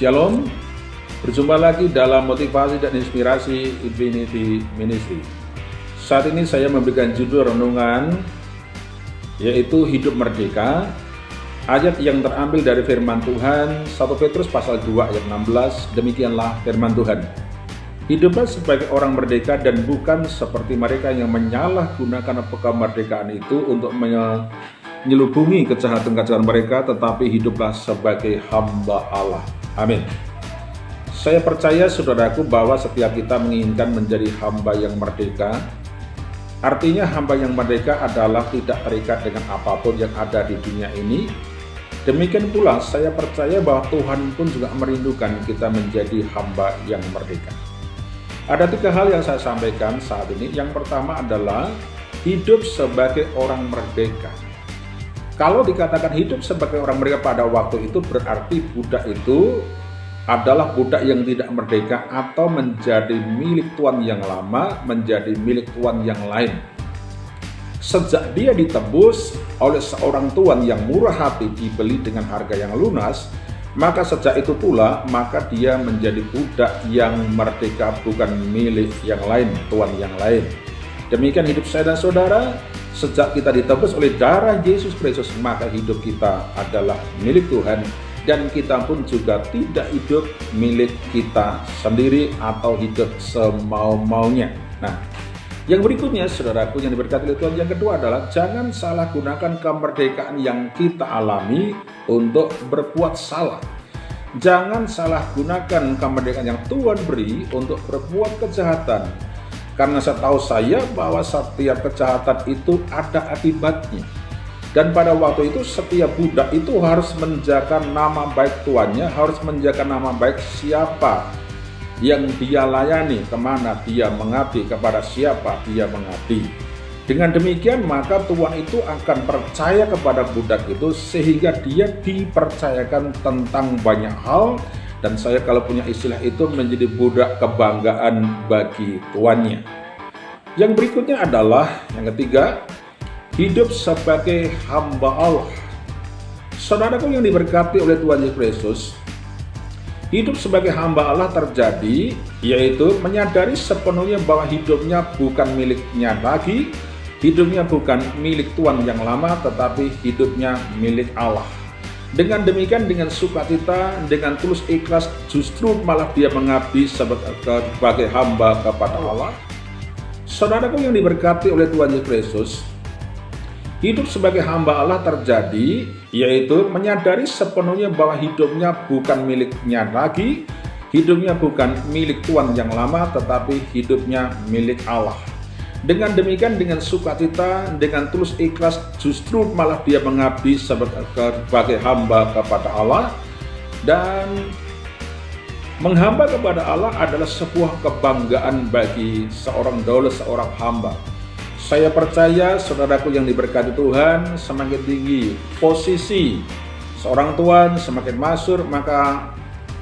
Shalom, berjumpa lagi dalam motivasi dan inspirasi Infinity Ministry. Saat ini saya memberikan judul renungan yaitu Hidup Merdeka. Ayat yang terambil dari firman Tuhan 1 Petrus pasal 2 ayat 16. Demikianlah firman Tuhan. Hiduplah sebagai orang merdeka dan bukan seperti mereka yang menyalahgunakan kemerdekaan itu untuk menyelubungi kejahatan-kejahatan mereka, tetapi hiduplah sebagai hamba Allah. Amin. Saya percaya saudaraku bahwa setiap kita menginginkan menjadi hamba yang merdeka. Artinya hamba yang merdeka adalah tidak terikat dengan apapun yang ada di dunia ini. Demikian pula saya percaya bahwa Tuhan pun juga merindukan kita menjadi hamba yang merdeka. Ada 3 hal yang saya sampaikan saat ini. Yang pertama adalah hidup sebagai orang merdeka. Kalau dikatakan hidup sebagai orang merdeka pada waktu itu, berarti budak itu adalah budak yang tidak merdeka atau menjadi milik tuan yang lama, menjadi milik tuan yang lain. Sejak dia ditebus oleh seorang tuan yang murah hati, dibeli dengan harga yang lunas, maka sejak itu pula maka dia menjadi budak yang merdeka, bukan milik yang lain, tuan yang lain. Demikian hidup saya dan saudara. Sejak kita ditebus oleh darah Yesus Kristus, maka hidup kita adalah milik Tuhan, dan kita pun juga tidak hidup milik kita sendiri atau hidup semau-maunya. Nah, yang berikutnya saudaraku yang diberkati oleh Tuhan, yang kedua adalah jangan salah gunakan kemerdekaan yang kita alami untuk berbuat salah. Jangan salah gunakan kemerdekaan yang Tuhan beri untuk berbuat kejahatan. Karena setahu saya bahwa setiap kejahatan itu ada akibatnya. Dan pada waktu itu setiap budak itu harus menjaga nama baik tuannya, harus menjaga nama baik siapa yang dia layani, kemana dia mengabdi, kepada siapa dia mengabdi. Dengan demikian maka tuan itu akan percaya kepada budak itu sehingga dia dipercayakan tentang banyak hal. Dan saya kalau punya istilah itu menjadi budak kebanggaan bagi tuannya. Yang berikutnya adalah yang ketiga, hidup sebagai hamba Allah. Saudaraku yang diberkati oleh Tuhan Yesus Kristus, hidup sebagai hamba Allah terjadi yaitu menyadari sepenuhnya bahwa hidupnya bukan miliknya lagi, hidupnya bukan milik tuan yang lama, tetapi hidupnya milik Allah. Dengan demikian, dengan sukacita, dengan tulus ikhlas, justru malah dia mengabdi sebagai hamba kepada Allah. Saudaraku yang diberkati oleh Tuhan Yesus Kristus, hidup sebagai hamba Allah terjadi yaitu menyadari sepenuhnya bahwa hidupnya bukan miliknya lagi, hidupnya bukan milik tuan yang lama, tetapi hidupnya milik Allah. Dengan demikian, dengan sukacita, dengan tulus ikhlas, justru malah dia mengabdi sebagai hamba kepada Allah. Dan menghamba kepada Allah adalah sebuah kebanggaan bagi seorang daulat, seorang hamba. Saya percaya saudaraku yang diberkati Tuhan, semakin tinggi posisi seorang tuan, semakin masyhur, maka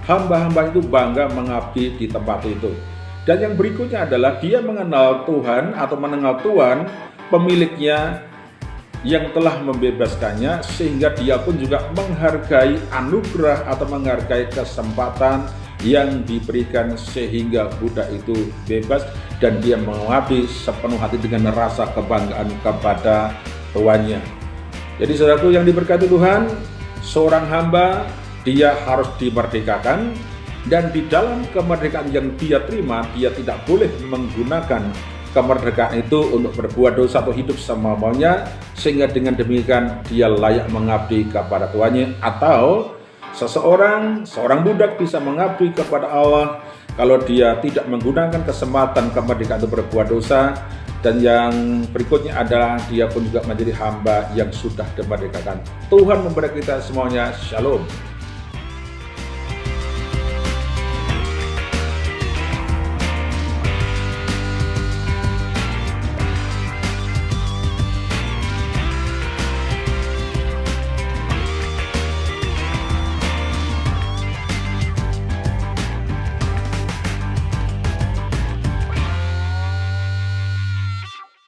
hamba-hamba itu bangga mengabdi di tempat itu. Dan yang berikutnya adalah dia mengenal Tuhan atau mengenal Tuhan pemiliknya yang telah membebaskannya, sehingga dia pun juga menghargai anugerah atau menghargai kesempatan yang diberikan sehingga budak itu bebas dan dia mengabdi sepenuh hati dengan rasa kebanggaan kepada tuannya. Jadi saudaraku yang diberkati Tuhan, seorang hamba dia harus dimerdekakan. Dan di dalam kemerdekaan yang dia terima, dia tidak boleh menggunakan kemerdekaan itu untuk berbuat dosa atau hidup semau-maunya, sehingga dengan demikian dia layak mengabdi kepada tuannya. Atau seorang budak bisa mengabdi kepada Allah kalau dia tidak menggunakan kesempatan kemerdekaan itu berbuat dosa. Dan yang berikutnya adalah dia pun juga menjadi hamba yang sudah dimerdekakan. Tuhan memberkati kita semuanya. Shalom.